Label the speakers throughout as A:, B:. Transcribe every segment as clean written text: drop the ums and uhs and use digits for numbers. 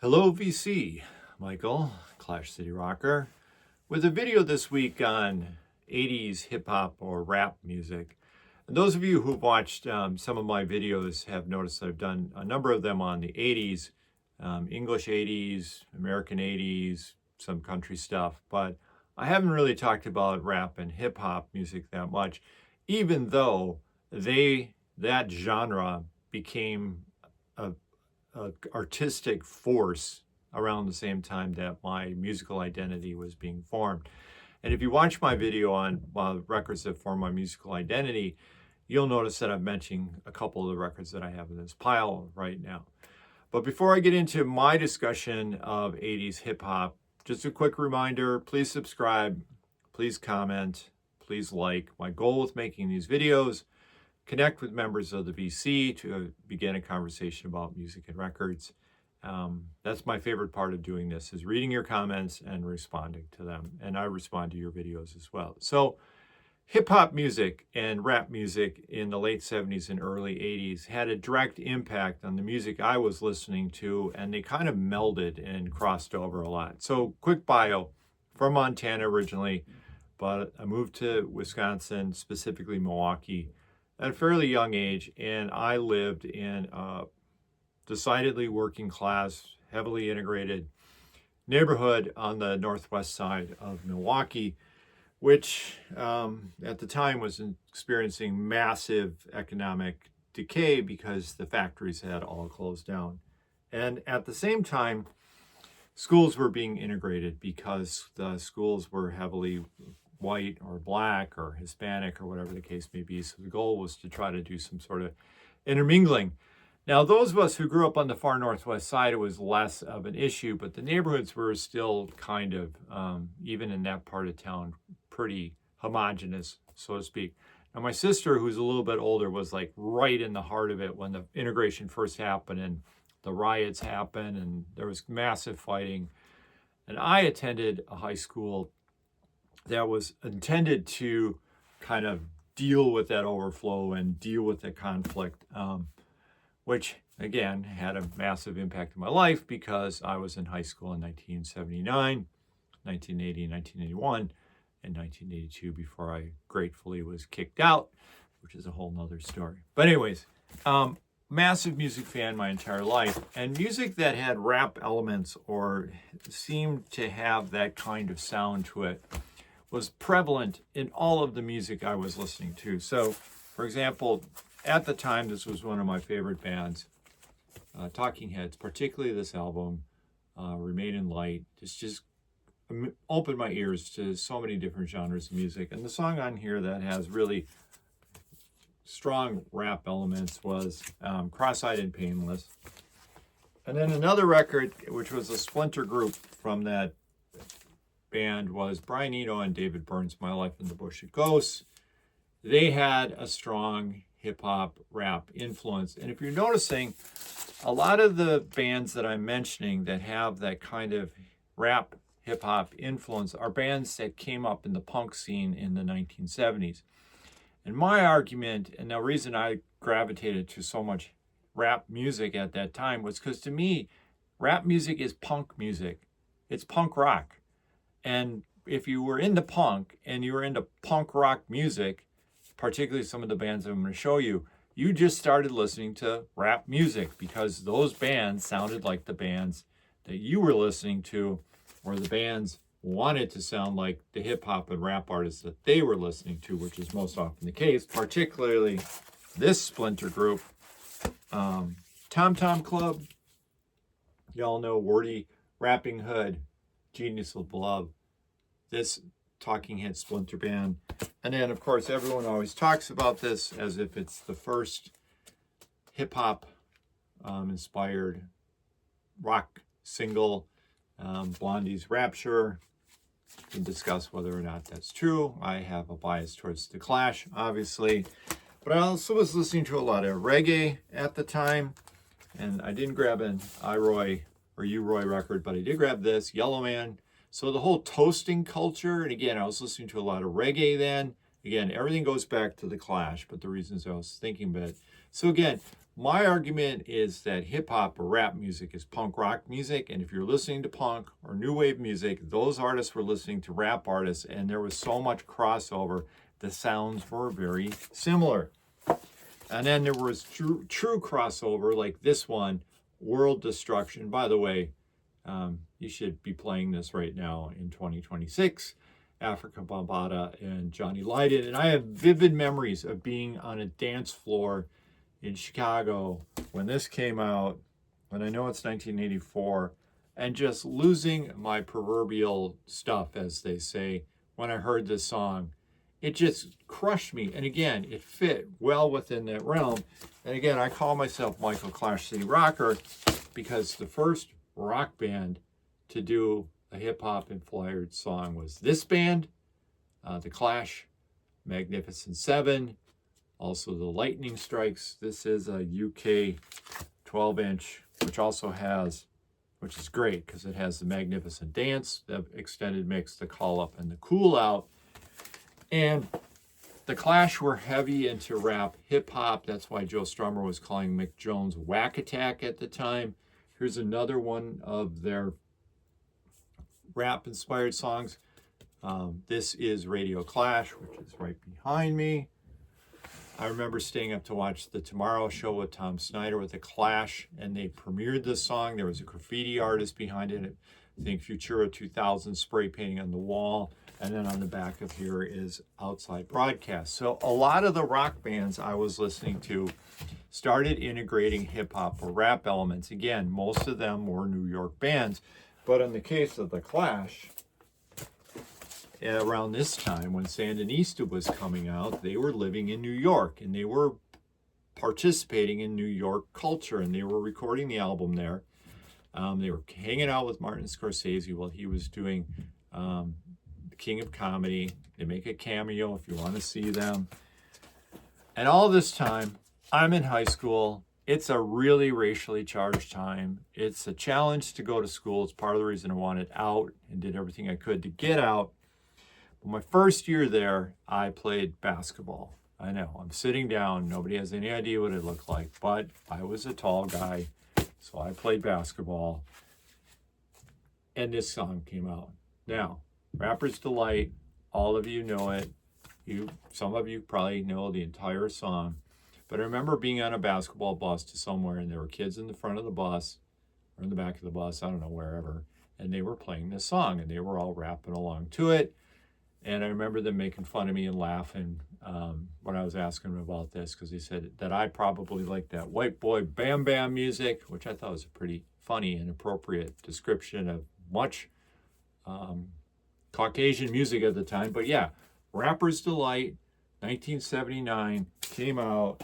A: Hello VC, Michael, Clash City Rocker, with a video this week on 80s hip hop or rap music. And those of you who've watched some of my videos have noticed that I've done a number of them on the 80s, English 80s, American 80s, some country stuff, but I haven't really talked about rap and hip hop music that much, even though that genre became a artistic force around the same time that my musical identity was being formed. And if you watch my video on records that form my musical identity, you'll notice that I'm mentioning a couple of the records that I have in this pile right now. But before I get into my discussion of 80s hip hop, just a quick reminder, please subscribe, please comment, please like. My goal with making these videos, connect with members of the VC to begin a conversation about music and records. That's my favorite part of doing this, is reading your comments and responding to them. And I respond to your videos as well. So hip hop music and rap music in the late 70s and early 80s had a direct impact on the music I was listening to, and they kind of melded and crossed over a lot. So quick bio, from Montana originally, but I moved to Wisconsin, specifically Milwaukee, at a fairly young age, and I lived in a decidedly working class, heavily integrated neighborhood on the northwest side of Milwaukee, which at the time was experiencing massive economic decay because the factories had all closed down. And at the same time, schools were being integrated because the schools were heavily white or black or Hispanic or whatever the case may be. So the goal was to try to do some sort of intermingling. Now, those of us who grew up on the far northwest side, it was less of an issue, but the neighborhoods were still kind of, even in that part of town, pretty homogenous, so to speak. Now, my sister, who's a little bit older, was like right in the heart of it when the integration first happened and the riots happened and there was massive fighting. And I attended a high school that was intended to kind of deal with that overflow and deal with the conflict, which again had a massive impact on my life because I was in high school in 1979, 1980, 1981, and 1982 before I gratefully was kicked out, which is a whole nother story. But anyways, massive music fan my entire life, and music that had rap elements or seemed to have that kind of sound to it was prevalent in all of the music I was listening to. So, for example, at the time, this was one of my favorite bands, Talking Heads, particularly this album, Remain in Light, just opened my ears to so many different genres of music. And the song on here that has really strong rap elements was Cross-Eyed and Painless. And then another record, which was a splinter group from that band, was Brian Eno and David Byrne's My Life in the Bush of Ghosts. They had a strong hip-hop rap influence. And if you're noticing, a lot of the bands that I'm mentioning that have that kind of rap hip-hop influence are bands that came up in the punk scene in the 1970s. And my argument, and the reason I gravitated to so much rap music at that time, was because to me, rap music is punk music. It's punk rock. And if you were into punk and you were into punk rock music, particularly some of the bands I'm going to show you, you just started listening to rap music because those bands sounded like the bands that you were listening to, or the bands wanted to sound like the hip hop and rap artists that they were listening to, which is most often the case, particularly this splinter group, Tom Tom Club. Y'all know Wordy, Rapping Hood, Genius of Love, this Talking Head splinter band. And then, of course, everyone always talks about this as if it's the first hip-hop inspired rock single, Blondie's Rapture. We can discuss whether or not that's true. I have a bias towards The Clash, obviously. But I also was listening to a lot of reggae at the time. And I didn't grab an I-Roy or U-Roy record, but I did grab this, Yellowman. So the whole toasting culture, and again, I was listening to a lot of reggae then. Again, everything goes back to The Clash, but the reasons I was thinking about it. So again, my argument is that hip hop or rap music is punk rock music. And if you're listening to punk or new wave music, those artists were listening to rap artists, and there was so much crossover. The sounds were very similar. And then there was true crossover, like this one, World Destruction. By the way, you should be playing this right now in 2026. Afrika Bambaataa and Johnny Lydon. And I have vivid memories of being on a dance floor in Chicago when this came out, and I know it's 1984, and just losing my proverbial stuff, as they say, when I heard this song. It just crushed me. And again, it fit well within that realm. And again, I call myself Michael Clash City Rocker because the first rock band to do a hip-hop inspired song was this band, The Clash, Magnificent Seven, also the Lightning Strikes. This is a UK 12-inch, which is great because it has the Magnificent Dance, the extended mix, the Call Up, and the Cool Out. And the Clash were heavy into rap hip-hop. That's why Joe Strummer was calling Mick Jones Whack Attack at the time. Here's another one of their rap-inspired songs. This is Radio Clash, which is right behind me. I remember staying up to watch The Tomorrow Show with Tom Snyder with The Clash, and they premiered this song. There was a graffiti artist behind it. I think Futura 2000 spray painting on the wall. And then on the back of here is Outside Broadcast. So a lot of the rock bands I was listening to started integrating hip-hop or rap elements. Again, most of them were New York bands. But in the case of The Clash, around this time when Sandinista was coming out, they were living in New York, and they were participating in New York culture, and they were recording the album there. They were hanging out with Martin Scorsese while he was doing King of Comedy. They make a cameo if you want to see them. And all this time, I'm in high school. It's a really racially charged time. It's a challenge to go to school. It's part of the reason I wanted out and did everything I could to get out. But my first year there, I played basketball. I know, I'm sitting down. Nobody has any idea what it looked like, but I was a tall guy, so I played basketball. And this song came out. Now, Rapper's Delight, all of you know it. Some of you probably know the entire song. But I remember being on a basketball bus to somewhere, and there were kids in the front of the bus, or in the back of the bus, I don't know, wherever, and they were playing this song, and they were all rapping along to it. And I remember them making fun of me and laughing when I was asking them about this, because they said that I probably liked that white boy bam bam music, which I thought was a pretty funny and appropriate description of much Caucasian music at the time. But yeah, Rapper's Delight, 1979, came out.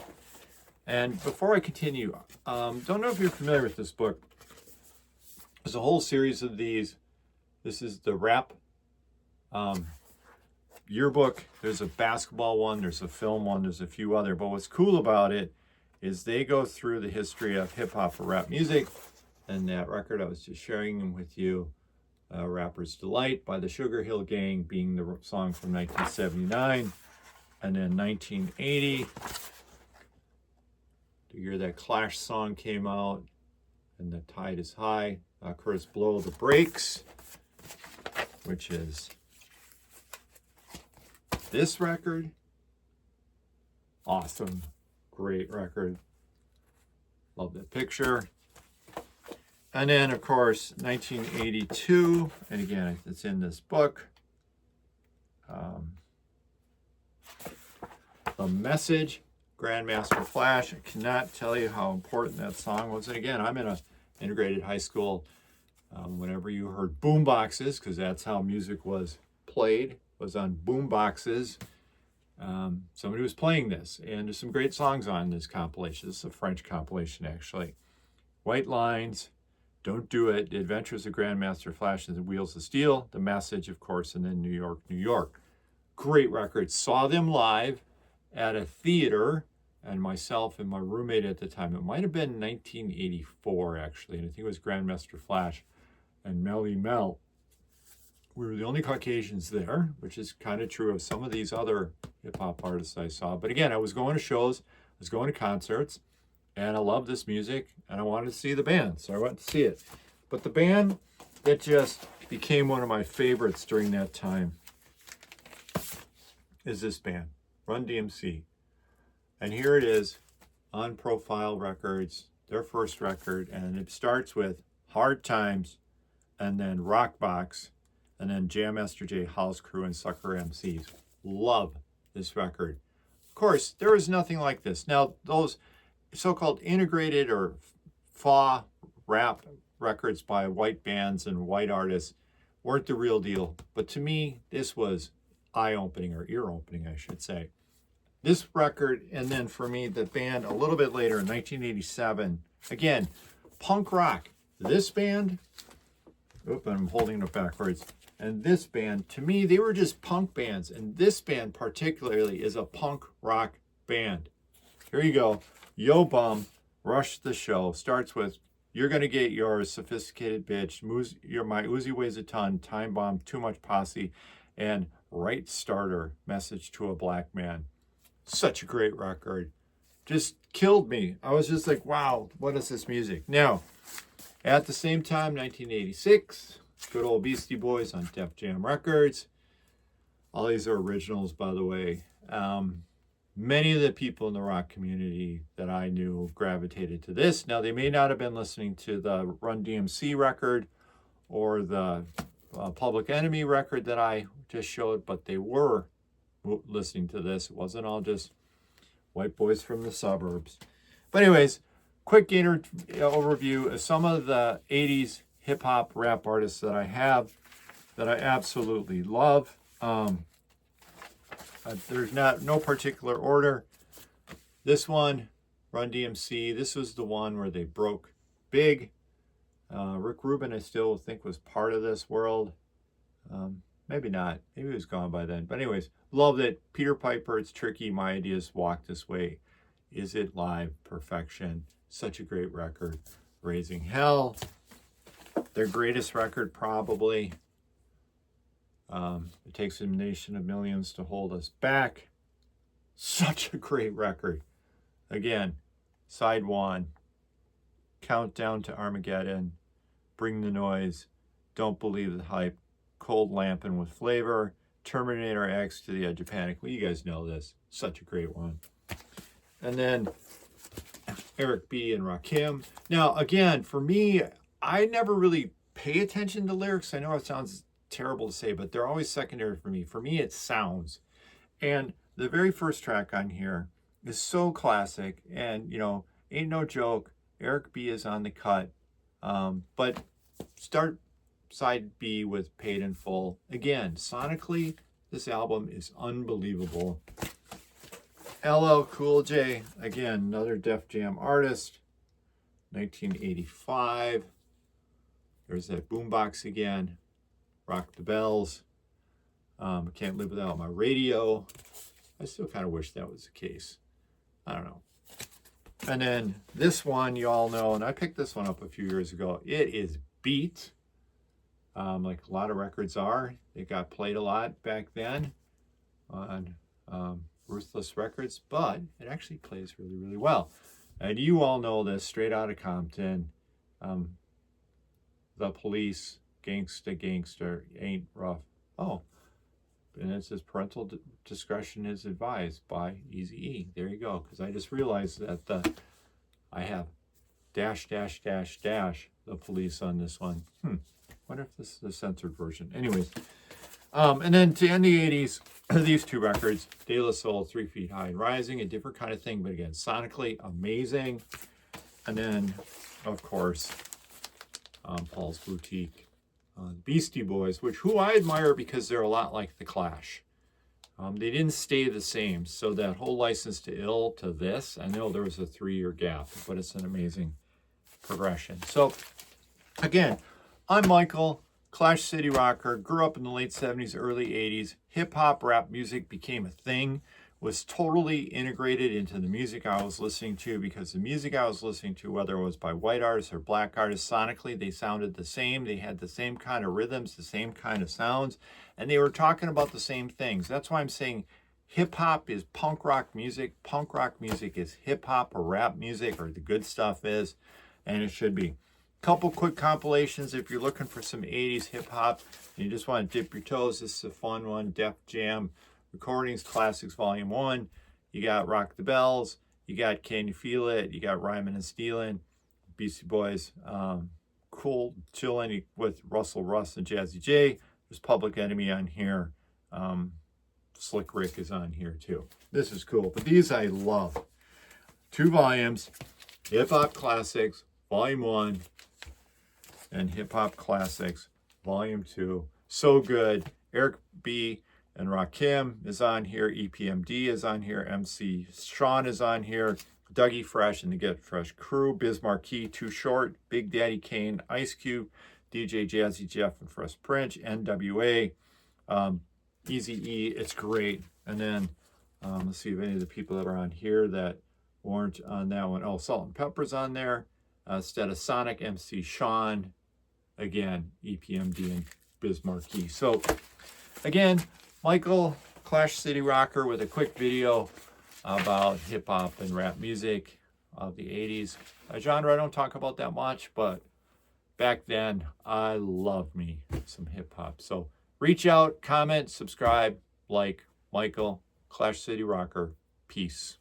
A: And before I continue, don't know if you're familiar with this book. There's a whole series of these. This is the rap yearbook. There's a basketball one, there's a film one, there's a few other. But what's cool about it is they go through the history of hip-hop or rap music. And that record I was just sharing with you, Rapper's Delight by the Sugar Hill Gang, being the song from 1979. And then 1980, the year that Clash song came out, and The Tide is High, Curtis Blow, The Breaks, which is this record. Awesome, great record. Love that picture. And then, of course, 1982, and again, it's in this book. The Message, Grandmaster Flash. I cannot tell you how important that song was. And again, I'm in an integrated high school. Whenever you heard boom boxes, because that's how music was played, was on boom boxes. Somebody was playing this, and there's some great songs on this compilation. This is a French compilation, actually. White Lines, Don't Do It, The Adventures of Grandmaster Flash and the Wheels of Steel, The Message, of course, and then New York, New York. Great record. Saw them live at a theater, and myself and my roommate at the time, it might have been 1984, actually, and I think it was Grandmaster Flash and Melly Mel. We were the only Caucasians there, which is kind of true of some of these other hip-hop artists I saw. But again, I was going to shows, I was going to concerts, and I love this music, and I wanted to see the band, so I went to see it. But the band that just became one of my favorites during that time is this band, Run DMC. And here it is on Profile Records, their first record, and it starts with Hard Times, and then Rock Box, and then Jam Master Jay, House Crew, and Sucker MCs. Love this record. Of course, there is nothing like this. Now, those so-called integrated or FA rap records by white bands and white artists weren't the real deal. But to me, this was eye-opening, or ear-opening, I should say. This record, and then for me, the band a little bit later in 1987, again, punk rock. This band, I'm holding it backwards, and this band, to me, they were just punk bands, and this band particularly is a punk rock band. Here you go. Yo Bum, Rush the Show, starts with You're Gonna Get Yours, Sophisticated Bitch, My Uzi Weighs a Ton, Time Bomb, Too Much Posse, and Right Starter, Message to a Black Man. Such a great record. Just killed me. I was just like, wow, what is this music? Now, at the same time, 1986, good old Beastie Boys on Def Jam Records. All these are originals, by the way. Many of the people in the rock community that I knew gravitated to this. Now, they may not have been listening to the Run DMC record or the Public Enemy record that I just showed, but they were listening to this. It wasn't all just white boys from the suburbs. But anyways, quick overview of some of the 80s hip-hop rap artists that I have that I absolutely love. There's no particular order. This one, Run DMC, this was the one where they broke big. Rick Rubin, I still think, was part of this world. Maybe not. Maybe he was gone by then. But anyways, love it. Peter Piper, It's Tricky, My Ideas Walk This Way. Is It Live? Perfection. Such a great record. Raising Hell. Their greatest record, probably. It Takes a Nation of Millions to Hold Us Back. Such a great record. Again, Side 1. Countdown to Armageddon. Bring the Noise. Don't Believe the Hype. Cold Lampin' with Flavor. Terminator X, To the Edge of Panic. Well, you guys know this. Such a great one. And then Eric B. and Rakim. Now, again, for me, I never really pay attention to lyrics. I know it sounds terrible to say, but they're always secondary for me. For me, it's sounds. And the very first track on here is so classic. And, ain't no joke. Eric B. is on the cut. But start side B with Paid in Full. Again, sonically, this album is unbelievable. LL Cool J, again, another Def Jam artist. 1985. There's that boombox again. Rock the Bells. I Can't Live Without My Radio. I still kind of wish that was the case. I don't know. And then this one, you all know, and I picked this one up a few years ago. It is Beat. Like a lot of records are. They got played a lot back then on Ruthless Records, but it actually plays really, really well. And you all know this, Straight Outta Compton, The Police, Gangsta Gangster, Ain't Rough. Oh, and it says parental discretion is advised by Eazy-E. There you go, because I just realized that I have dash, The Police on this one. Wonder if this is the censored version. Anyways, and then to end the 80s, these two records, De La Soul, 3 Feet High and Rising, a different kind of thing, but again, sonically amazing. And then, of course, Paul's Boutique, Beastie Boys, who I admire because they're a lot like The Clash. They didn't stay the same. So that whole License to Ill to this, I know there was a 3-year gap, but it's an amazing progression. So, again, I'm Michael, Clash City Rocker, grew up in the late 70s, early 80s. Hip-hop rap music became a thing, was totally integrated into the music I was listening to, because the music I was listening to, whether it was by white artists or black artists, sonically, they sounded the same. They had the same kind of rhythms, the same kind of sounds, and they were talking about the same things. That's why I'm saying Hip hop is punk rock music. Punk rock music is hip hop or rap music, or the good stuff is, and it should be. Couple quick compilations if you're looking for some 80s hip hop and you just want to dip your toes. This is a fun one. Def Jam Recordings Classics Volume 1. You got Rock the Bells. You got Can You Feel It? You got Rhymin' and Stealin', Beastie Boys. Cool chillin' with Russell Russ and Jazzy J. There's Public Enemy on here. Slick Rick is on here too. This is cool. But these I love. 2 volumes. Hip Hop Classics Volume 1 and Hip Hop Classics Volume 2. So good. Eric B. and Rakim is on here. EPMD is on here. MC Sean is on here. Dougie Fresh and the Get Fresh Crew. Biz Markie, Too Short. Big Daddy Kane, Ice Cube. DJ Jazzy Jeff and Fresh Prince. NWA. Eazy-E. It's great. And then let's see if any of the people that are on here that weren't on that one. Oh, Salt and Pepper's on there. Sonic, MC Sean. Again, EPMD and Biz Markie. So again, Michael, Clash City Rocker, with a quick video about hip hop and rap music of the 80s. A genre I don't talk about that much, but back then I loved me some hip hop. So reach out, comment, subscribe, like. Michael, Clash City Rocker. Peace.